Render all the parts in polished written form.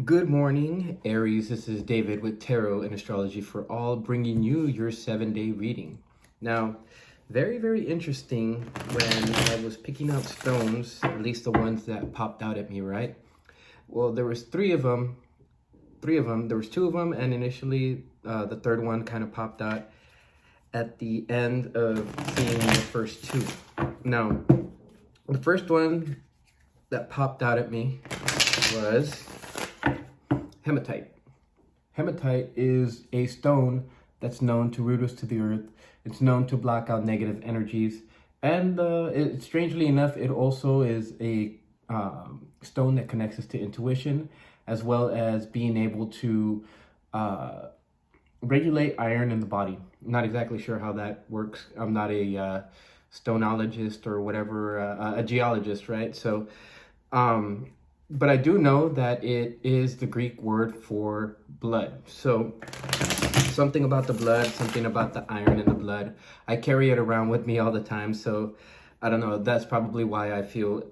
Good morning, Aries. This is David with Tarot and Astrology for All, bringing you your 7-day reading. Now, very interesting when I was picking out stones, at least the ones that popped out at me, right? Well, there was three of them. There was two of them, and initially the third one kind of popped out at the end of seeing the first two. Now, the first one that popped out at me was hematite. Hematite is a stone that's known to root us to the earth. It's known to block out negative energies. And strangely enough, it also is a stone that connects us to intuition, as well as being able to regulate iron in the body. I'm not exactly sure how that works. I'm not a stonologist or whatever, a geologist, right? So, but I do know that it is the Greek word for blood. So something about the blood, something about the iron in the blood. I carry it around with me all the time. So I don't know, that's probably why I feel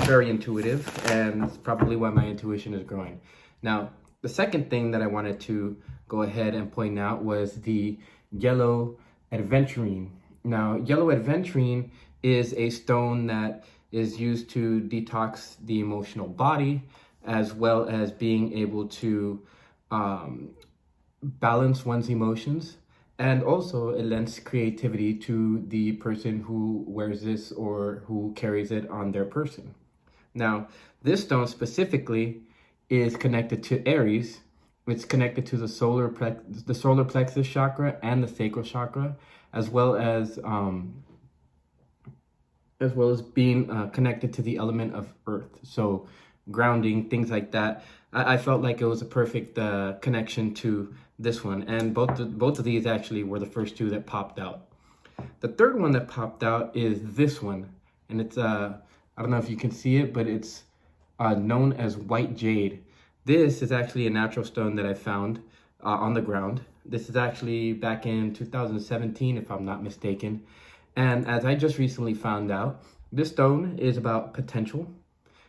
very intuitive, and it's probably why my intuition is growing. Now, the second thing that I wanted to go ahead and point out was the yellow aventurine. Now, yellow aventurine is a stone that is used to detox the emotional body, as well as being able to balance one's emotions. And also it lends creativity to the person who wears this or who carries it on their person. Now, this stone specifically is connected to Aries. It's connected to the solar plexus chakra and the sacral chakra, as well as being connected to the element of earth. So grounding, things like that. I felt like it was a perfect connection to this one. And both of these actually were the first two that popped out. The third one that popped out is this one. And it's, I don't know if you can see it, but it's known as white jade. This is actually a natural stone that I found on the ground. This is actually back in 2017, if I'm not mistaken. And as I just recently found out, this stone is about potential.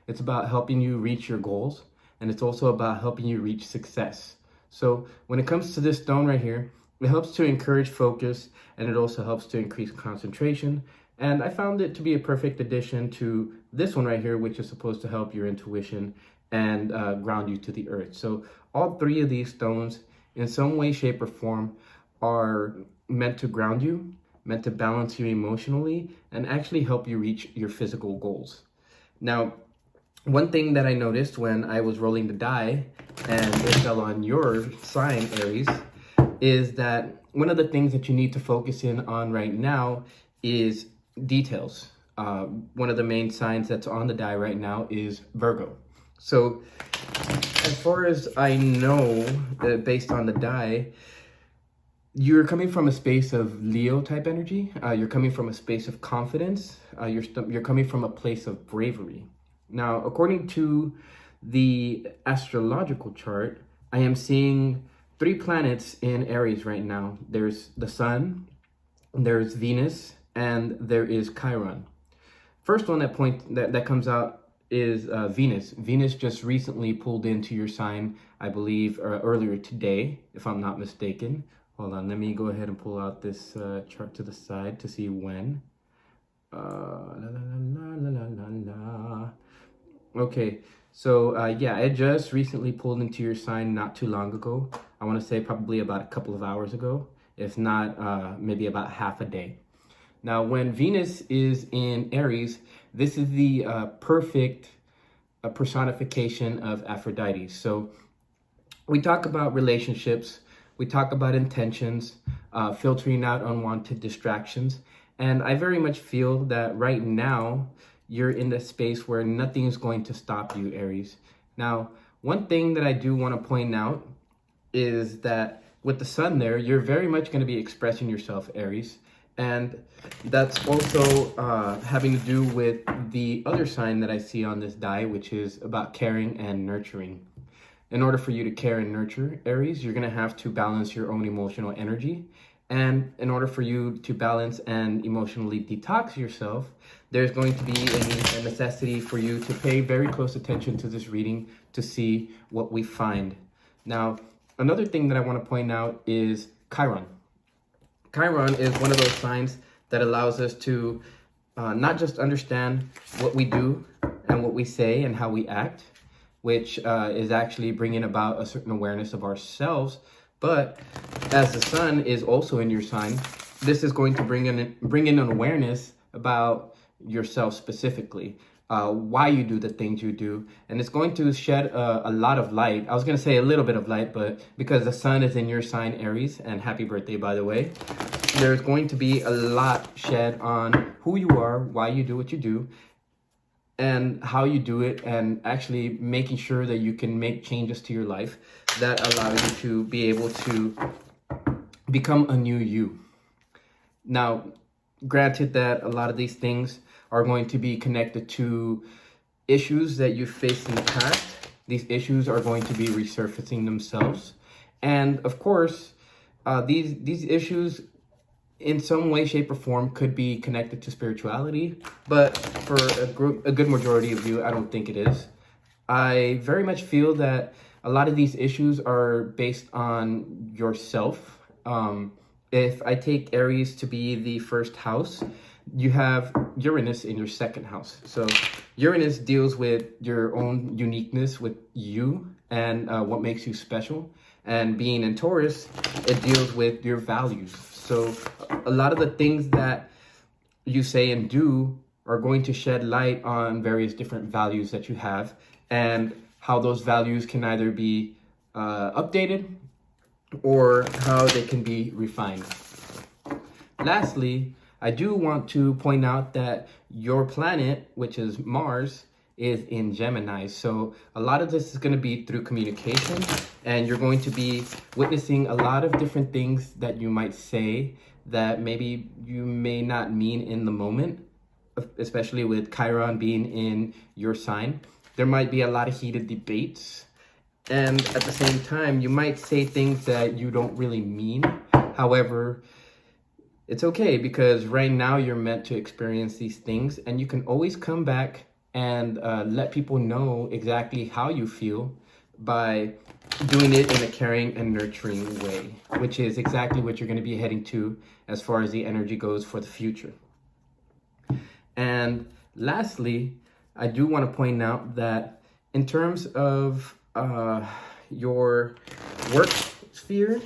It's about helping you reach your goals. And it's also about helping you reach success. So when it comes to this stone right here, it helps to encourage focus, and it also helps to increase concentration. And I found it to be a perfect addition to this one right here, which is supposed to help your intuition and ground you to the earth. So all three of these stones, in some way, shape, or form, are meant to ground you, meant to balance you emotionally, and actually help you reach your physical goals. Now, one thing that I noticed when I was rolling the die and it fell on your sign, Aries, is that one of the things that you need to focus in on right now is details. One of the main signs that's on the die right now is Virgo. So as far as I know, based on the die, you're coming from a space of Leo type energy. You're coming from a space of confidence. You're coming from a place of bravery. Now, according to the astrological chart, I am seeing 3 planets in Aries right now. There's the Sun, there's Venus, and there is Chiron. First one that comes out is Venus. Venus just recently pulled into your sign, I believe, earlier today, if I'm not mistaken. Hold on, let me go ahead and pull out this chart to the side to see when. Okay, so yeah, it just recently pulled into your sign not too long ago. I want to say probably about a couple of hours ago, if not maybe about half a day. Now, when Venus is in Aries, this is the perfect personification of Aphrodite. So we talk about relationships, we talk about intentions, filtering out unwanted distractions. And I very much feel that right now, you're in the space where nothing is going to stop you, Aries. Now, one thing that I do want to point out is that with the sun there, you're very much going to be expressing yourself, Aries. And that's also having to do with the other sign that I see on this die, which is about caring and nurturing. In order for you to care and nurture, Aries, you're going to have to balance your own emotional energy And in order for you to balance and emotionally detox yourself, there's going to be a necessity for you to pay very close attention to this reading to see what we find. Now, another thing that I want to point out is Chiron. Chiron is one of those signs that allows us to not just understand what we do and what we say and how we act, which is actually bringing about a certain awareness of ourselves, but as the sun is also in your sign, this is going to bring in an awareness about yourself specifically, why you do the things you do, and it's going to shed a lot of light. I was going to say a little bit of light, but because the sun is in your sign, Aries, and happy birthday, by the way, there's going to be a lot shed on who you are, why you do what you do, and how you do it, and actually making sure that you can make changes to your life that allow you to be able to become a new you. Now, granted that a lot of these things are going to be connected to issues that you faced in the past. These issues are going to be resurfacing themselves. And of course, these issues in some way, shape, or form could be connected to spirituality, but for a good majority of you, I don't think it is. I very much feel that a lot of these issues are based on yourself. If I take Aries to be the first house, you have Uranus in your second house. So Uranus deals with your own uniqueness with you and what makes you special. And being in Taurus, it deals with your values. So a lot of the things that you say and do are going to shed light on various different values that you have and how those values can either be updated or how they can be refined. Lastly, I do want to point out that your planet, which is Mars, is in Gemini. So a lot of this is going to be through communication, and you're going to be witnessing a lot of different things that you might say that maybe you may not mean in the moment, especially with Chiron being in your sign. There might be a lot of heated debates, and at the same time, you might say things that you don't really mean. However, it's okay, because right now you're meant to experience these things, and you can always come back and let people know exactly how you feel by doing it in a caring and nurturing way, which is exactly what you're going to be heading to as far as the energy goes for the future. And lastly, I do want to point out that in terms of your work sphere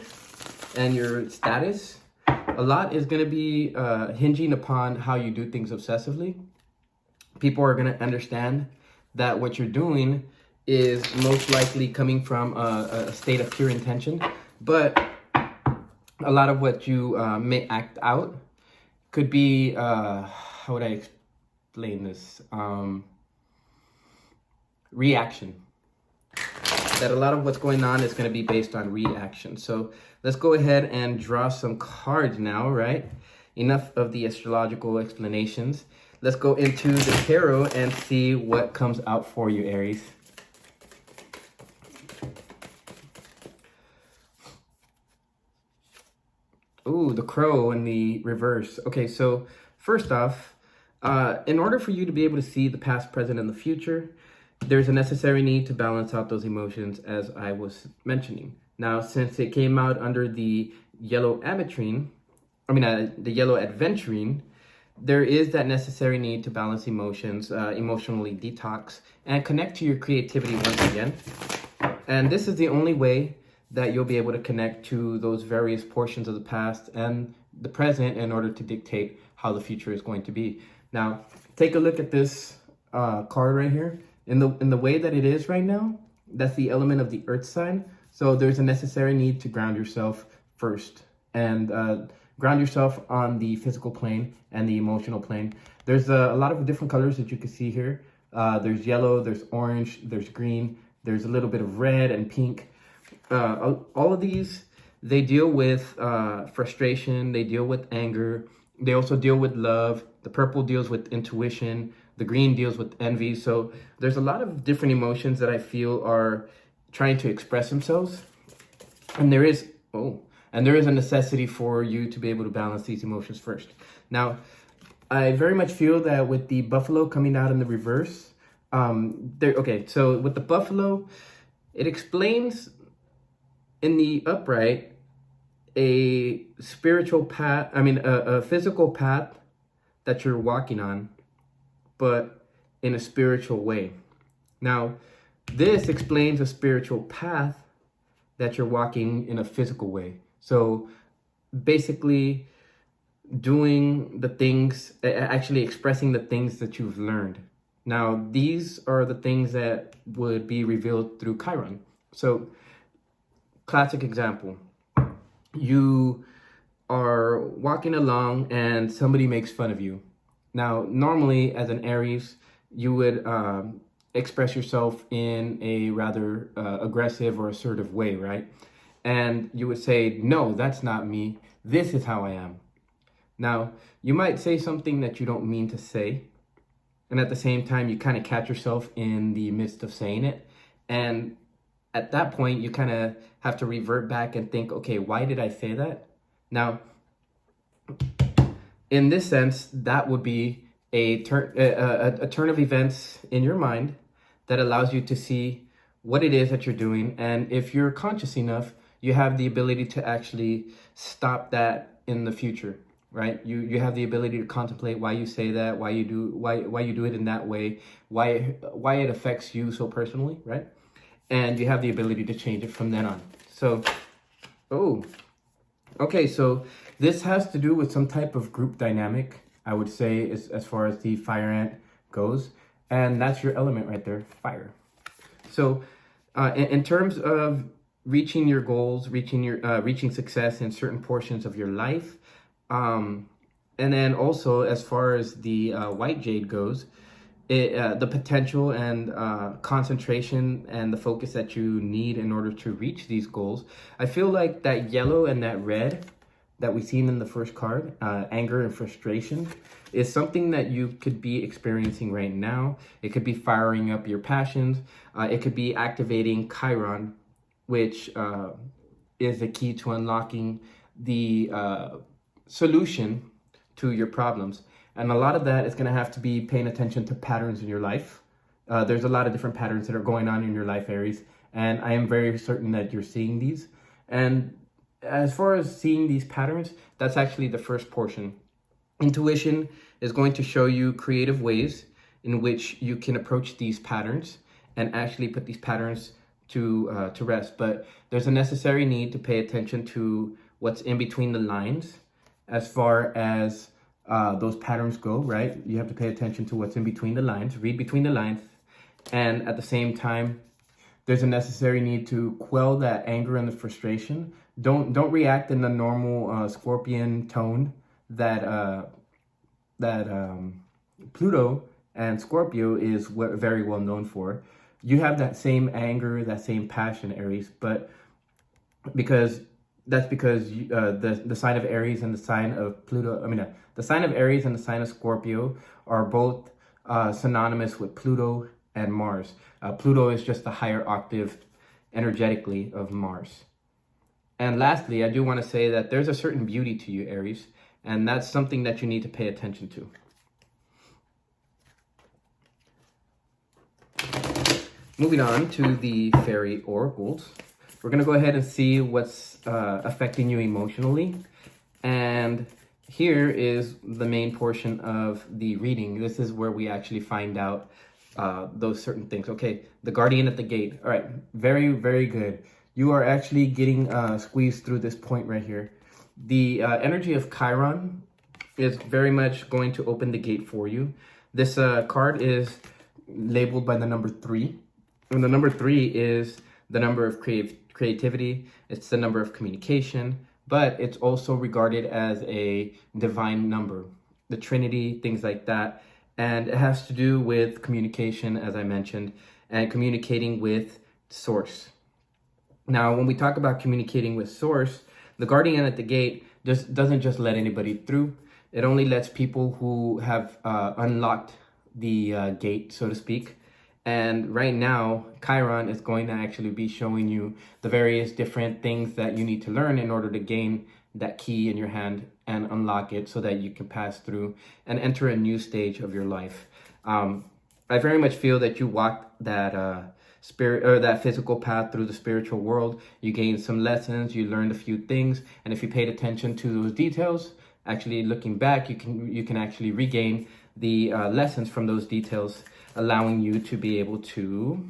and your status, a lot is going to be hinging upon how you do things obsessively. People are going to understand that what you're doing is most likely coming from a state of pure intention, but a lot of what you may act out could be, how would I explain this? Reaction. That a lot of what's going on is going to be based on reaction. So let's go ahead and draw some cards now, right? Enough of the astrological explanations. Let's go into the tarot and see what comes out for you, Aries. Ooh, the crow in the reverse. Okay, so first off, in order for you to be able to see the past, present, and the future, there's a necessary need to balance out those emotions, as I was mentioning. Now, since it came out under the yellow aventurine, the yellow adventurine, there is that necessary need to balance emotions, emotionally detox, and connect to your creativity once again. And this is the only way that you'll be able to connect to those various portions of the past and the present in order to dictate how the future is going to be. Now, take a look at this card right here. In the way that it is right now, that's the element of the earth sign. So there's a necessary need to ground yourself first, and ground yourself on the physical plane and the emotional plane. There's a lot of different colors that you can see here. There's yellow, there's orange, there's green, there's a little bit of red and pink. All of these, they deal with frustration, they deal with anger, they also deal with love. The purple deals with intuition, the green deals with envy. So there's a lot of different emotions that I feel are trying to express themselves. And there is, And there is a necessity for you to be able to balance these emotions first. Now, I very much feel that with the buffalo coming out in the reverse, okay, so with the buffalo, it explains in the upright a spiritual path, a physical path that you're walking on, but in a spiritual way. Now, this explains a spiritual path that you're walking in a physical way. So basically, doing the things, actually expressing the things that you've learned. Now, these are the things that would be revealed through Chiron. So, classic example, you are walking along and somebody makes fun of you. Now, normally as an Aries, you would express yourself in a rather aggressive or assertive way, right? And you would say, no, that's not me. This is how I am. Now, you might say something that you don't mean to say. And at the same time, you kind of catch yourself in the midst of saying it. And at that point, you kind of have to revert back and think, okay, why did I say that? Now, in this sense, that would be a turn of events in your mind that allows you to see what it is that you're doing. And if you're conscious enough, you have the ability to actually stop that in the future, right? You have the ability to contemplate why you say that, why you do it in that way, why it affects you so personally, right? And you have the ability to change it from then on. So, okay, so this has to do with some type of group dynamic, I would say, as far as the fire ant goes. And that's your element right there, fire. So in terms of reaching your goals, reaching success in certain portions of your life, and then also as far as the white jade goes, the potential and concentration and the focus that you need in order to reach these goals. I feel like that yellow and that red that we've seen in the first card, anger and frustration, is something that you could be experiencing right now. It could be firing up your passions. It could be activating Chiron, which is the key to unlocking the solution to your problems. And a lot of that is going to have to be paying attention to patterns in your life. There's a lot of different patterns that are going on in your life, Aries, and I am very certain that you're seeing these. And as far as seeing these patterns, that's actually the first portion. Intuition is going to show you creative ways in which you can approach these patterns and actually put these patterns to rest. But there's a necessary need to pay attention to what's in between the lines as far as those patterns go, right? You have to pay attention to what's in between the lines, read between the lines, and at the same time, there's a necessary need to quell that anger and the frustration. Don't react in the normal Scorpion tone that Pluto and Scorpio is very well known for. You have that same anger, that same passion, Aries, but because the sign of Aries and the sign of Pluto, the sign of Aries and the sign of Scorpio are both synonymous with Pluto and Mars. Pluto is just the higher octave energetically of Mars. And lastly, I do want to say that there's a certain beauty to you, Aries, and that's something that you need to pay attention to. Moving on to the fairy oracles. We're going to go ahead and see what's affecting you emotionally. And here is the main portion of the reading. This is where we actually find out those certain things. Okay, the guardian at the gate. All right, very, very good. You are actually getting squeezed through this point right here. The energy of Chiron is very much going to open the gate for you. This card is labeled by the number 3. And the number 3 is the number of creativity. It's the number of communication, but it's also regarded as a divine number, the Trinity, things like that. And it has to do with communication, as I mentioned, and communicating with Source. Now, when we talk about communicating with Source, the guardian at the gate doesn't just let anybody through. It only lets people who have unlocked the gate, so to speak. And right now, Chiron is going to actually be showing you the various different things that you need to learn in order to gain that key in your hand and unlock it so that you can pass through and enter a new stage of your life. I very much feel that you walk that spirit or that physical path through the spiritual world. You gained some lessons, you learned a few things, and if you paid attention to those details, actually looking back, you can actually regain the lessons from those details, allowing you to be able to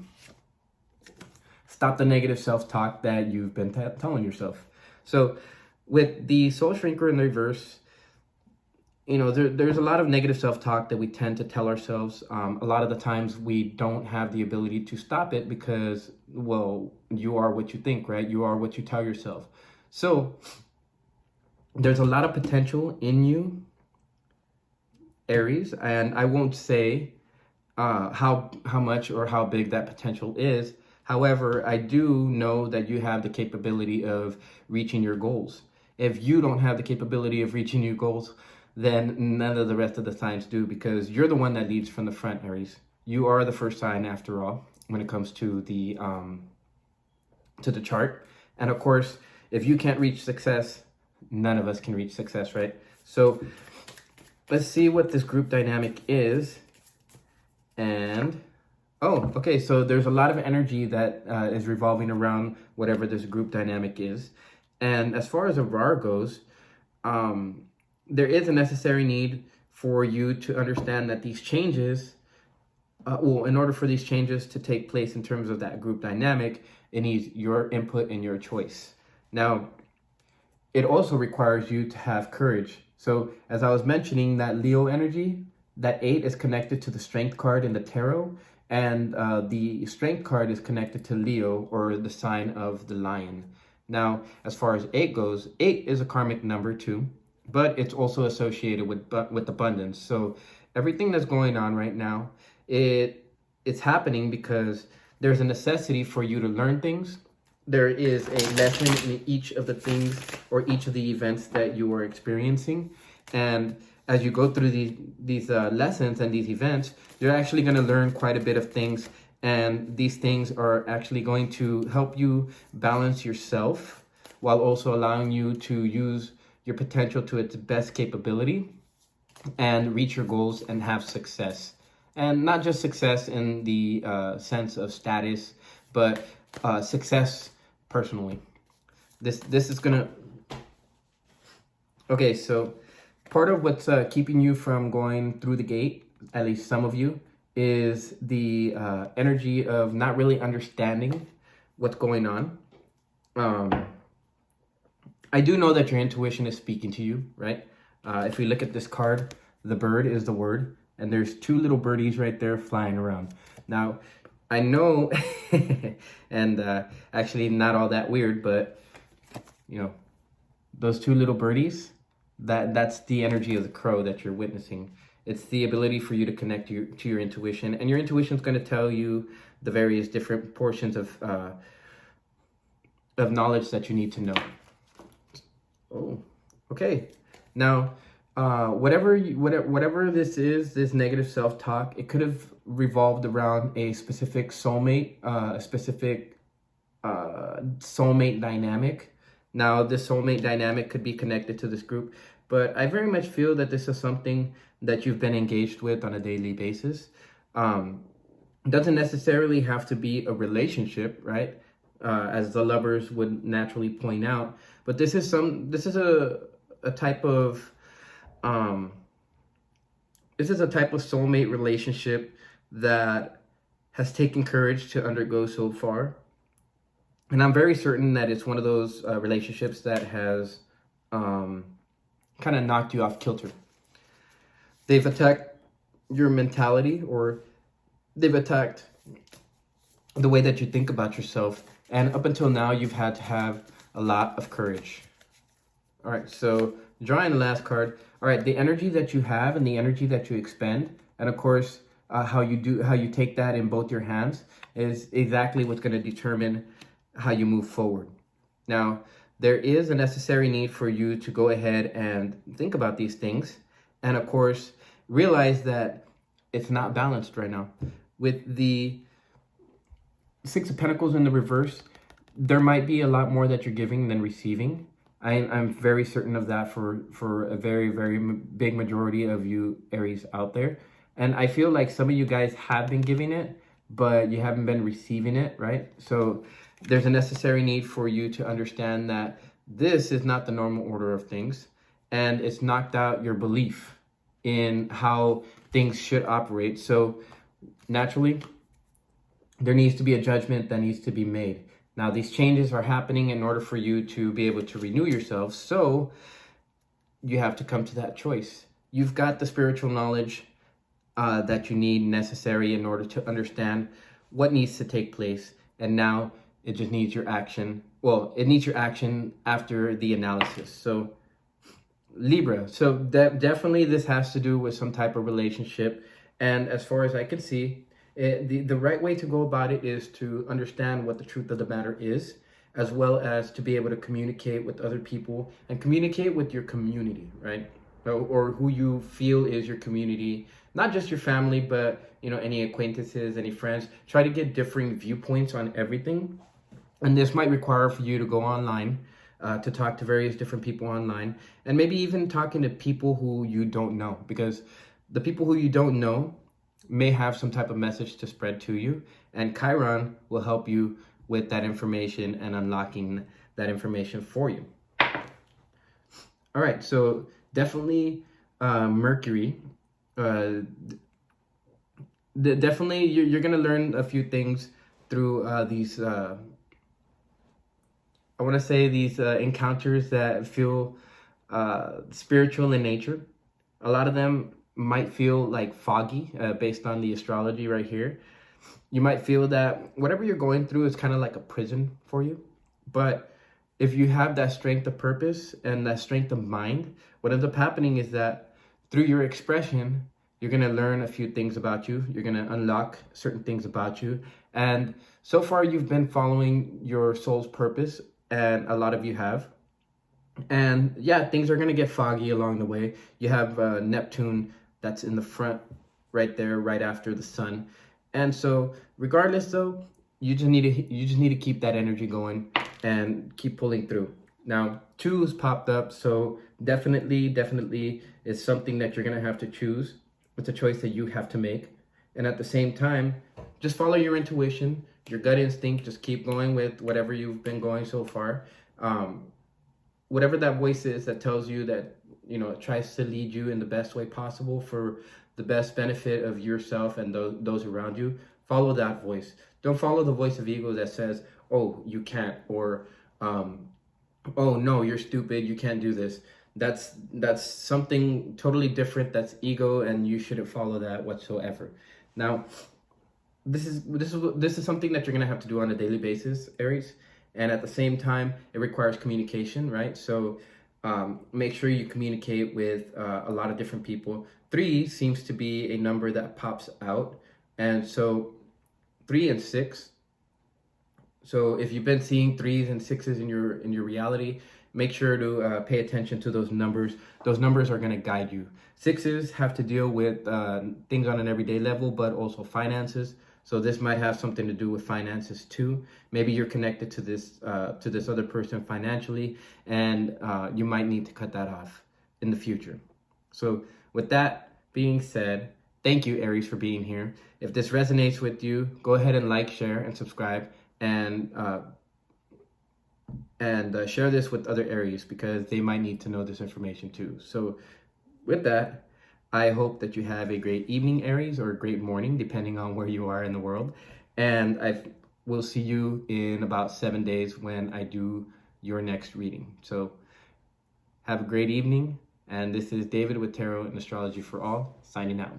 stop the negative self-talk that you've been telling yourself. So with the soul shrinker in the reverse, you know, there's a lot of negative self-talk that we tend to tell ourselves. A lot of the times we don't have the ability to stop it because, well, you are what you think, right? You are what you tell yourself. So there's a lot of potential in you, Aries, and I won't say how much or how big that potential is. However, I do know that you have the capability of reaching your goals. If you don't have the capability of reaching your goals, then none of the rest of the signs do, because you're the one that leads from the front, Aries. You are the first sign, after all, when it comes to the chart. And of course, if you can't reach success, none of us can reach success, right? So let's see what this group dynamic is. And oh, okay, so there's a lot of energy that is revolving around whatever this group dynamic is. And as far as a RAR goes, there is a necessary need for you to understand that these changes, well, in order for these changes to take place in terms of that group dynamic, it needs your input and your choice. Now, it also requires you to have courage. So as I was mentioning, that Leo energy, that 8 is connected to the strength card in the tarot, and the strength card is connected to Leo, or the sign of the lion. Now, as far as 8 goes, 8 is a karmic number too, but it's also associated with abundance. So everything that's going on right now, it's happening because there's a necessity for you to learn things. There is a lesson in each of the things or each of the events that you are experiencing. And as you go through these lessons and these events, you're actually going to learn quite a bit of things. And these things are actually going to help you balance yourself while also allowing you to use your potential to its best capability and reach your goals and have success. And not just success in the sense of status, but success personally. This is gonna... Okay, so part of what's keeping you from going through the gate, at least some of you, is the energy of not really understanding what's going on. I do know that your intuition is speaking to you, right? If we look at this card, the bird is the word, and there's 2 little birdies right there flying around. Now, I know, and actually not all that weird, but, you know, those 2 little birdies, that's the energy of the crow that you're witnessing. It's the ability for you to connect to your intuition, and your intuition is going to tell you the various different portions of knowledge that you need to know. Oh, okay. Now, whatever this is, this negative self-talk, it could have revolved around a specific soulmate, soulmate dynamic. Now, this soulmate dynamic could be connected to this group, but I very much feel that this is something that you've been engaged with on a daily basis. Doesn't necessarily have to be a relationship, right? As the lovers would naturally point out, but this is a type of soulmate relationship that has taken courage to undergo so far. And I'm very certain that it's one of those relationships that has kind of knocked you off kilter. They've attacked your mentality, or they've attacked the way that you think about yourself. And up until now, you've had to have a lot of courage. All right, so drawing the last card. All right, the energy that you have and the energy that you expend, and of course, how you take that in both your hands is exactly what's going to determine how you move forward. Now, there is a necessary need for you to go ahead and think about these things, and of course, realize that it's not balanced right now. With the Six of Pentacles in the reverse, there might be a lot more that you're giving than receiving. I'm very certain of that for a very, very big majority of you Aries out there. And I feel like some of you guys have been giving it, but you haven't been receiving it, right? So there's a necessary need for you to understand that this is not the normal order of things, and it's knocked out your belief in how things should operate. So naturally, there needs to be a judgment that needs to be made. Now, these changes are happening in order for you to be able to renew yourself. So you have to come to that choice. You've got the spiritual knowledge that you need necessary in order to understand what needs to take place. And now it just needs your action. Well, it needs your action after the analysis. So Libra. So definitely this has to do with some type of relationship. And as far as I can see, the right way to go about it is to understand what the truth of the matter is, as well as to be able to communicate with other people and communicate with your community, right? Or who you feel is your community, not just your family, but any acquaintances, any friends. Try to get differing viewpoints on everything. And this might require for you to go online, to talk to various different people online, and maybe even talking to people who you don't know, because the people who you don't know may have some type of message to spread to you, and Chiron will help you with that information and unlocking that information for you. All right, so definitely Mercury. Definitely you're gonna learn a few things through these. I want to say these encounters that feel spiritual in nature. A lot of them might feel like foggy based on the astrology right here. You might feel that whatever you're going through is kind of like a prison for you. But if you have that strength of purpose and that strength of mind, what ends up happening is that through your expression, you're going to learn a few things about you. You're going to unlock certain things about you. And so far, you've been following your soul's purpose, and a lot of you have. And yeah, things are going to get foggy along the way. You have Neptune that's in the front right there, right after the sun. And so regardless though, you just need to keep that energy going and keep pulling through. Now, 2's popped up, so definitely is something that you're going to have to choose. It's a choice that you have to make. And at the same time, just follow your intuition, your gut instinct. Just keep going with whatever you've been going so far. Whatever that voice is that tells you that, it tries to lead you in the best way possible for the best benefit of yourself and those around you, follow that voice. Don't follow the voice of ego that says, oh, you can't, or oh no, you're stupid, you can't do this. That's something totally different. That's ego, and you shouldn't follow that whatsoever. Now, this is something that you're gonna have to do on a daily basis, Aries, and at the same time, it requires communication, right? So make sure you communicate with a lot of different people. 3 seems to be a number that pops out, and so 3 and 6. So if you've been seeing 3s and 6s in your reality, make sure to pay attention to those numbers. Those numbers are going to guide you. 6s have to deal with things on an everyday level, but also finances. So this might have something to do with finances too. Maybe you're connected to this other person financially, and you might need to cut that off in the future. So with that being said, thank you, Aries, for being here. If this resonates with you, go ahead and like, share, and subscribe, and share this with other Aries, because they might need to know this information too. So with that, I hope that you have a great evening, Aries, or a great morning, depending on where you are in the world. And I will see you in about 7 days when I do your next reading. So have a great evening. And this is David with Tarot and Astrology for All, signing out.